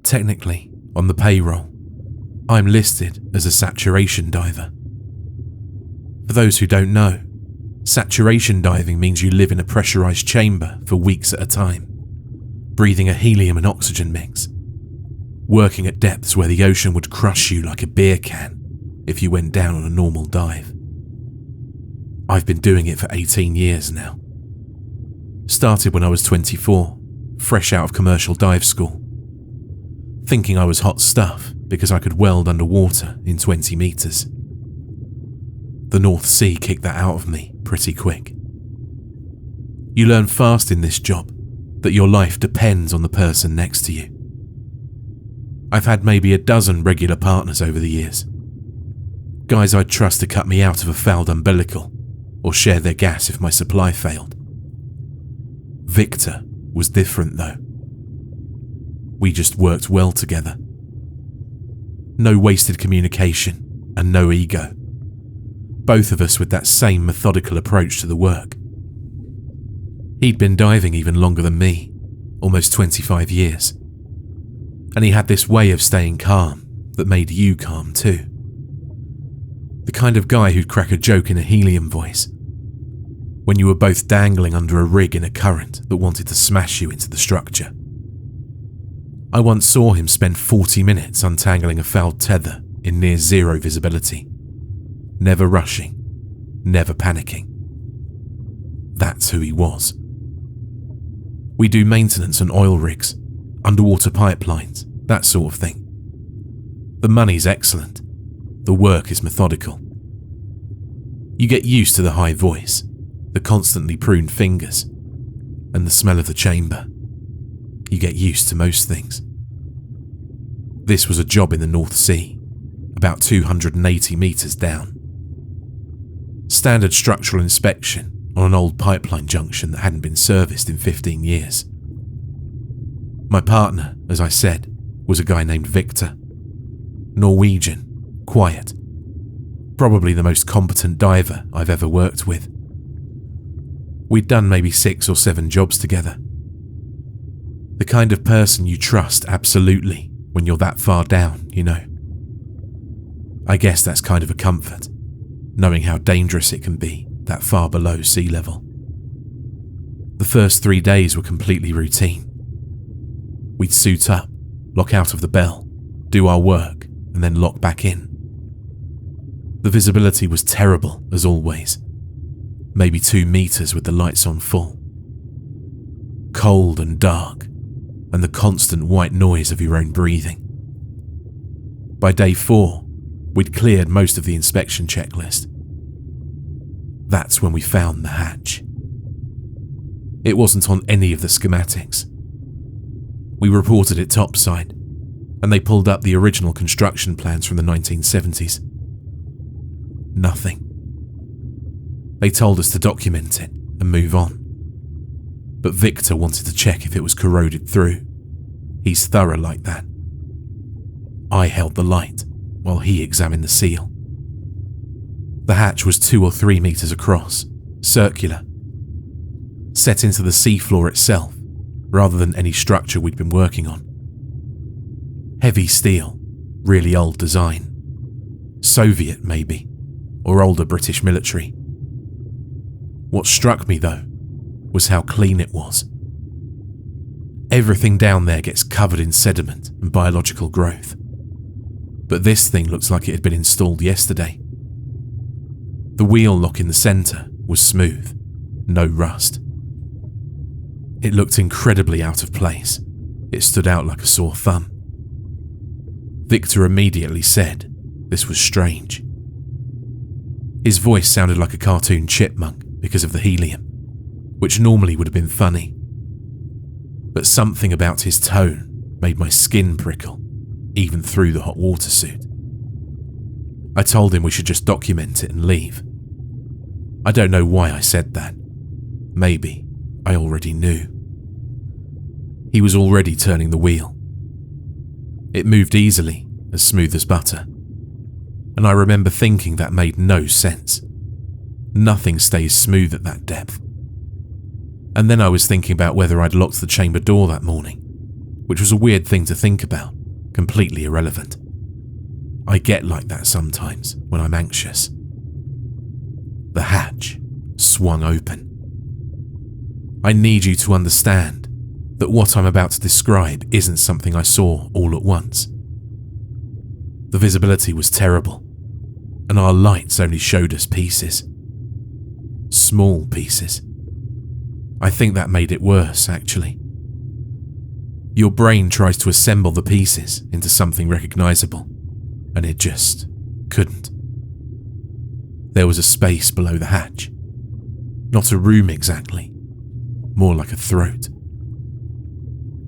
Technically, on the payroll, I'm listed as a saturation diver. For those who don't know, saturation diving means you live in a pressurized chamber for weeks at a time, breathing a helium and oxygen mix, working at depths where the ocean would crush you like a beer can if you went down on a normal dive. I've been doing it for 18 years now. Started when I was 24, fresh out of commercial dive school, thinking I was hot stuff because I could weld underwater in 20 meters. The North Sea kicked that out of me pretty quick. You learn fast in this job that your life depends on the person next to you. I've had maybe a dozen regular partners over the years. Guys I'd trust to cut me out of a fouled umbilical or share their gas if my supply failed. Victor was different though. We just worked well together. No wasted communication and no ego. Both of us with that same methodical approach to the work. He'd been diving even longer than me, almost 25 years. And he had this way of staying calm that made you calm too. The kind of guy who'd crack a joke in a helium voice when you were both dangling under a rig in a current that wanted to smash you into the structure. I once saw him spend 40 minutes untangling a fouled tether in near zero visibility. Never rushing, never panicking. That's who he was. We do maintenance on oil rigs, underwater pipelines, that sort of thing. The money's excellent. The work is methodical. You get used to the high voice, the constantly pruned fingers, and the smell of the chamber. You get used to most things. This was a job in the North Sea, about 280 meters down. Standard structural inspection on an old pipeline junction that hadn't been serviced in 15 years. My partner, as I said, was a guy named Victor. Norwegian, quiet. Probably the most competent diver I've ever worked with. We'd done maybe 6 or 7 jobs together. The kind of person you trust absolutely when you're that far down, you know. I guess that's kind of a comfort, knowing how dangerous it can be that far below sea level. The first 3 days were completely routine. We'd suit up, lock out of the bell, do our work, and then lock back in. The visibility was terrible, as always. Maybe 2 meters with the lights on full. Cold and dark, and the constant white noise of your own breathing. By day 4, we'd cleared most of the inspection checklist. That's when we found the hatch. It wasn't on any of the schematics. We reported it topside, and they pulled up the original construction plans from the 1970s. Nothing. They told us to document it and move on. But Victor wanted to check if it was corroded through. He's thorough like that. I held the light while he examined the seal. The hatch was 2 or 3 meters across, circular, set into the seafloor itself rather than any structure we'd been working on. Heavy steel, really old design. Soviet maybe, or older British military. What struck me though was how clean it was. Everything down there gets covered in sediment and biological growth. But this thing looks like it had been installed yesterday. The wheel lock in the centre was smooth, no rust. It looked incredibly out of place. It stood out like a sore thumb. Victor immediately said this was strange. His voice sounded like a cartoon chipmunk because of the helium, which normally would have been funny. But something about his tone made my skin prickle, even through the hot water suit. I told him we should just document it and leave. I don't know why I said that. Maybe I already knew. He was already turning the wheel. It moved easily, as smooth as butter. And I remember thinking that made no sense. Nothing stays smooth at that depth. And then I was thinking about whether I'd locked the chamber door that morning, which was a weird thing to think about, completely irrelevant. I get like that sometimes when I'm anxious. The hatch swung open. I need you to understand that what I'm about to describe isn't something I saw all at once. The visibility was terrible, and our lights only showed us pieces. Small pieces. I think that made it worse, actually. Your brain tries to assemble the pieces into something recognizable, and it just couldn't. There was a space below the hatch. Not a room exactly, more like a throat.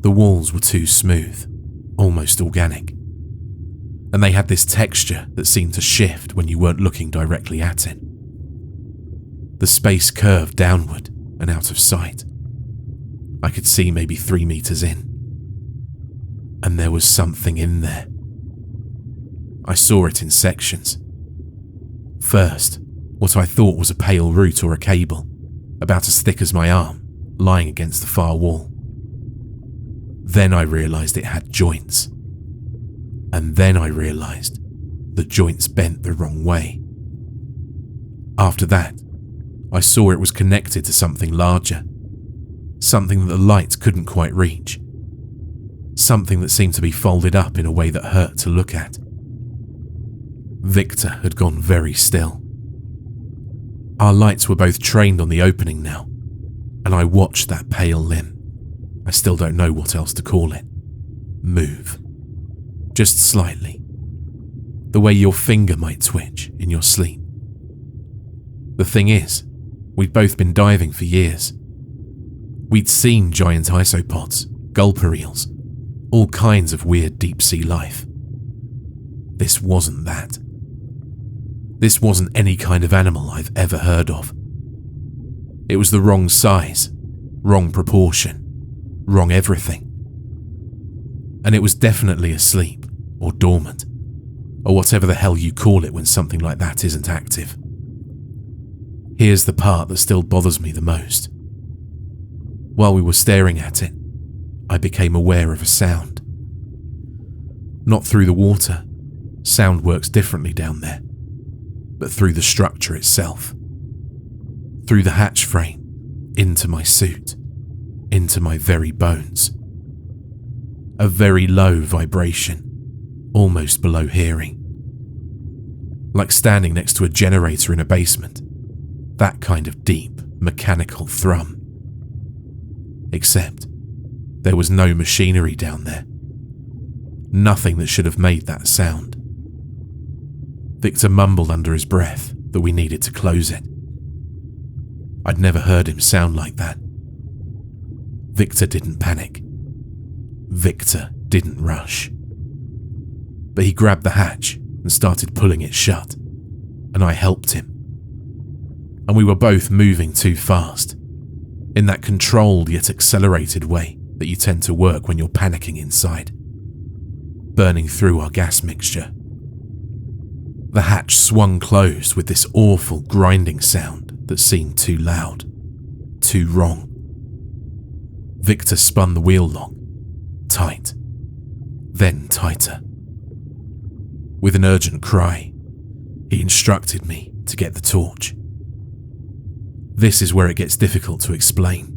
The walls were too smooth, almost organic, and they had this texture that seemed to shift when you weren't looking directly at it. The space curved downward and out of sight. I could see maybe 3 meters in. And there was something in there. I saw it in sections. First, what I thought was a pale root or a cable, about as thick as my arm, lying against the far wall. Then I realized it had joints. And then I realized the joints bent the wrong way. After that, I saw it was connected to something larger, something that the light couldn't quite reach, something that seemed to be folded up in a way that hurt to look at. Victor had gone very still. Our lights were both trained on the opening now, and I watched that pale limb, I still don't know what else to call it, move. Just slightly. The way your finger might twitch in your sleep. The thing is, we'd both been diving for years. We'd seen giant isopods, gulper eels, all kinds of weird deep-sea life. This wasn't that. This wasn't any kind of animal I've ever heard of. It was the wrong size, wrong proportion, wrong everything. And it was definitely asleep, or dormant, or whatever the hell you call it when something like that isn't active. Here's the part that still bothers me the most. While we were staring at it, I became aware of a sound. Not through the water, sound works differently down there, but through the structure itself. Through the hatch frame, into my suit, into my very bones. A very low vibration, almost below hearing. Like standing next to a generator in a basement, that kind of deep, mechanical thrum. Except, there was no machinery down there. Nothing that should have made that sound. Victor mumbled under his breath that we needed to close it. I'd never heard him sound like that. Victor didn't panic. Victor didn't rush. But he grabbed the hatch and started pulling it shut, and I helped him. And we were both moving too fast, in that controlled yet accelerated way that you tend to work when you're panicking inside, burning through our gas mixture. The hatch swung closed with this awful grinding sound that seemed too loud, too wrong. Victor spun the wheel lock, tight, then tighter. With an urgent cry, he instructed me to get the torch. This is where it gets difficult to explain.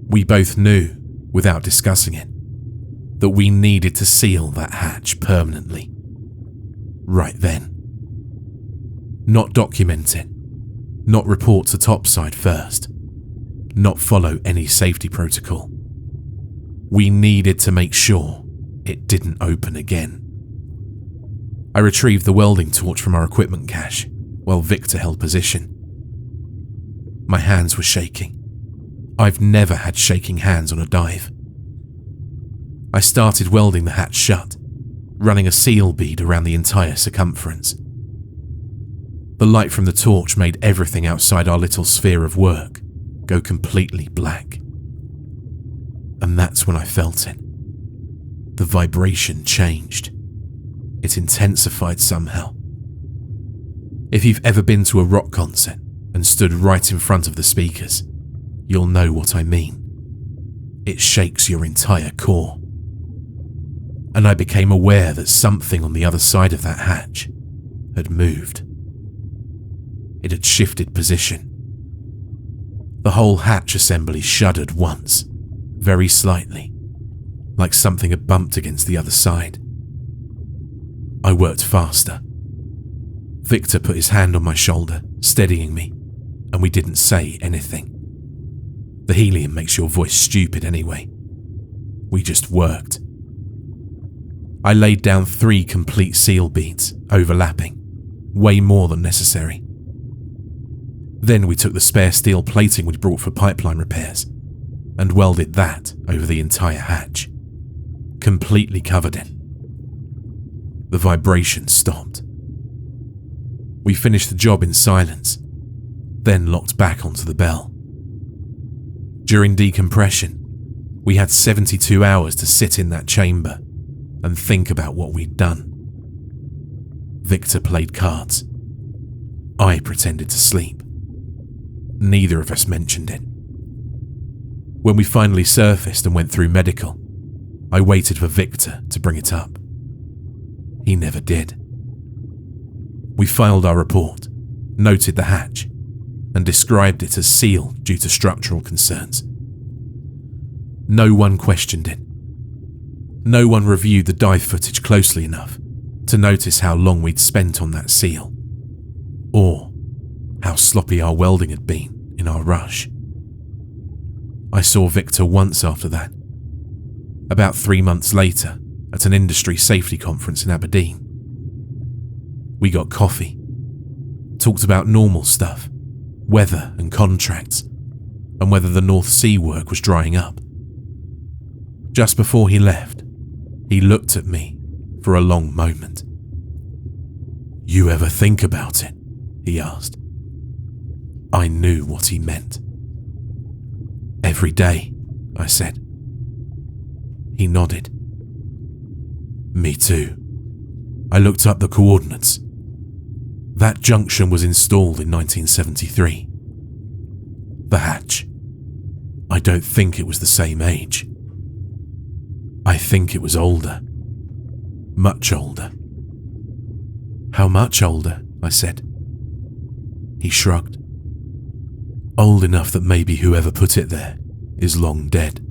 We both knew, without discussing it, that we needed to seal that hatch permanently. Right then. Not document it, not report to topside first, not follow any safety protocol. We needed to make sure it didn't open again. I retrieved the welding torch from our equipment cache while Victor held position. My hands were shaking. I've never had shaking hands on a dive. I started welding the hatch shut, running a seal bead around the entire circumference. The light from the torch made everything outside our little sphere of work go completely black. And that's when I felt it. The vibration changed. It intensified somehow. If you've ever been to a rock concert and stood right in front of the speakers, you'll know what I mean. It shakes your entire core. and I became aware that something on the other side of that hatch had moved. It had shifted position. The whole hatch assembly shuddered once, very slightly, like something had bumped against the other side. I worked faster. Victor put his hand on my shoulder, steadying me, and we didn't say anything. The helium makes your voice stupid anyway. We just worked. I laid down 3 complete seal beads, overlapping, way more than necessary. Then we took the spare steel plating we'd brought for pipeline repairs and welded that over the entire hatch, completely covered it. The vibration stopped. We finished the job in silence, then locked back onto the bell. During decompression, we had 72 hours to sit in that chamber and think about what we'd done. Victor played cards. I pretended to sleep. Neither of us mentioned it. When we finally surfaced and went through medical, I waited for Victor to bring it up. He never did. We filed our report, noted the hatch, and described it as sealed due to structural concerns. No one questioned it. No one reviewed the dive footage closely enough to notice how long we'd spent on that seal, or how sloppy our welding had been in our rush. I saw Victor once after that, about 3 months later at an industry safety conference in Aberdeen. We got coffee, talked about normal stuff, weather and contracts, and whether the North Sea work was drying up. Just before he left, he looked at me for a long moment. "You ever think about it?" he asked. I knew what he meant. "Every day," I said. He nodded. "Me too." I looked up the coordinates. That junction was installed in 1973. The hatch. I don't think it was the same age. I think it was older. Much older. "How much older?" I said. He shrugged. "Old enough that maybe whoever put it there is long dead.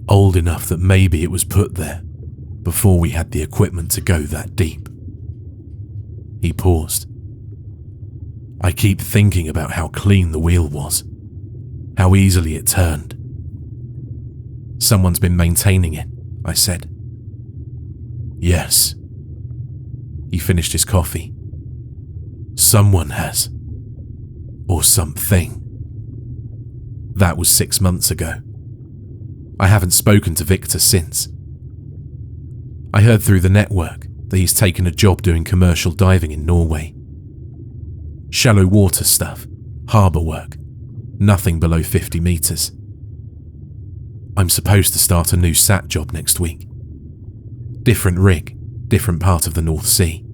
Old enough that maybe it was put there before we had the equipment to go that deep." He paused. "I keep thinking about how clean the wheel was, how easily it turned." "Someone's been maintaining it," I said. "Yes." He finished his coffee. "Someone has. Or something." That was 6 months ago. I haven't spoken to Victor since. I heard through the network that he's taken a job doing commercial diving in Norway. Shallow water stuff, harbour work, nothing below 50 metres. I'm supposed to start a new SAT job next week. Different rig, different part of the North Sea,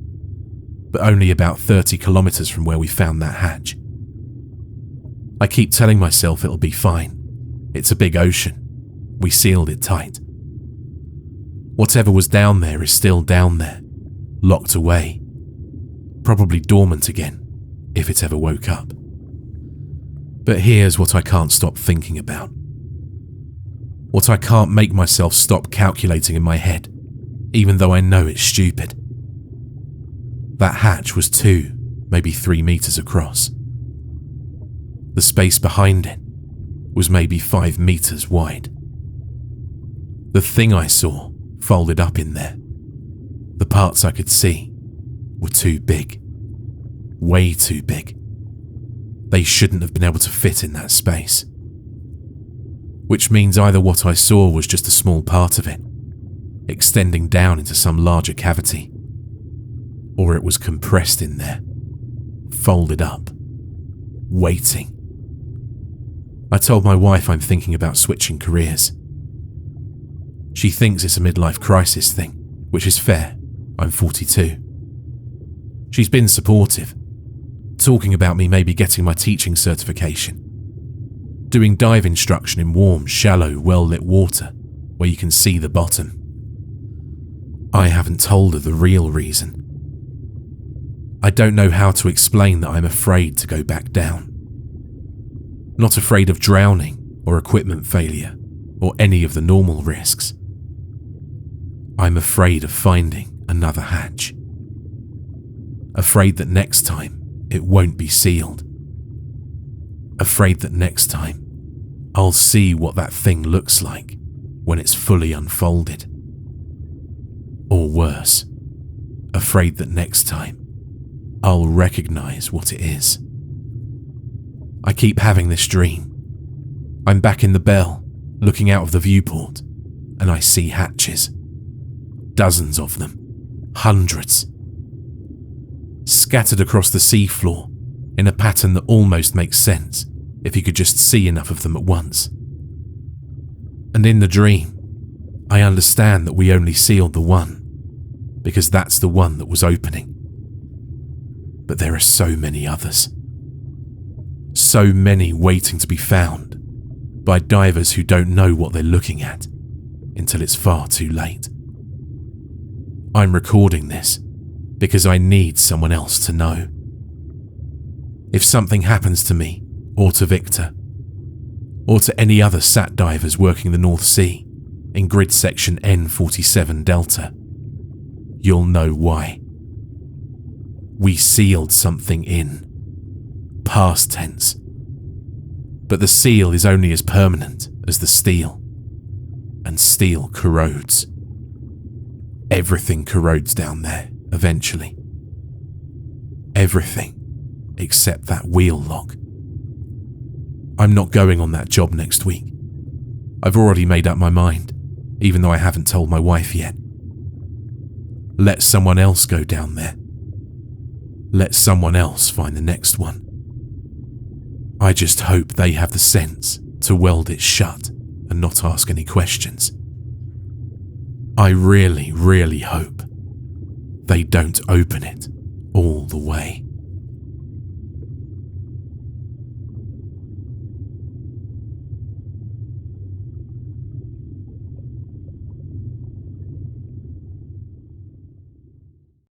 but only about 30 kilometres from where we found that hatch. I keep telling myself it'll be fine. It's a big ocean. We sealed it tight. Whatever was down there is still down there, locked away, probably dormant again if it ever woke up. But here's what I can't stop thinking about. What I can't make myself stop calculating in my head, even though I know it's stupid. That hatch was 2, maybe 3 meters across. The space behind it was maybe 5 meters wide. The thing I saw folded up in there, the parts I could see, were too big. Way too big. They shouldn't have been able to fit in that space. Which means either what I saw was just a small part of it, extending down into some larger cavity, or it was compressed in there, folded up, waiting. I told my wife I'm thinking about switching careers. She thinks it's a midlife crisis thing, which is fair. I'm 42. She's been supportive, talking about me maybe getting my teaching certification, doing dive instruction in warm, shallow, well-lit water where you can see the bottom. I haven't told her the real reason. I don't know how to explain that I'm afraid to go back down. Not afraid of drowning or equipment failure or any of the normal risks. I'm afraid of finding another hatch. Afraid that next time it won't be sealed. Afraid that next time I'll see what that thing looks like when it's fully unfolded. Or worse, afraid that next time I'll recognize what it is. I keep having this dream. I'm back in the bell, looking out of the viewport, and I see hatches. Dozens of them. Hundreds. Scattered across the seafloor in a pattern that almost makes sense if you could just see enough of them at once. And in the dream, I understand that we only sealed the one, because that's the one that was opening. But there are so many others. So many waiting to be found by divers who don't know what they're looking at until it's far too late. I'm recording this because I need someone else to know. If something happens to me, or to Victor, or to any other sat divers working the North Sea in grid section N47 Delta, you'll know why. We sealed something in. Past tense. But the seal is only as permanent as the steel, and steel corrodes. Everything corrodes down there, eventually. Everything except that wheel lock. I'm not going on that job next week. I've already made up my mind, even though I haven't told my wife yet. Let someone else go down there. Let someone else find the next one. I just hope they have the sense to weld it shut and not ask any questions. I really, really hope they don't open it all the way.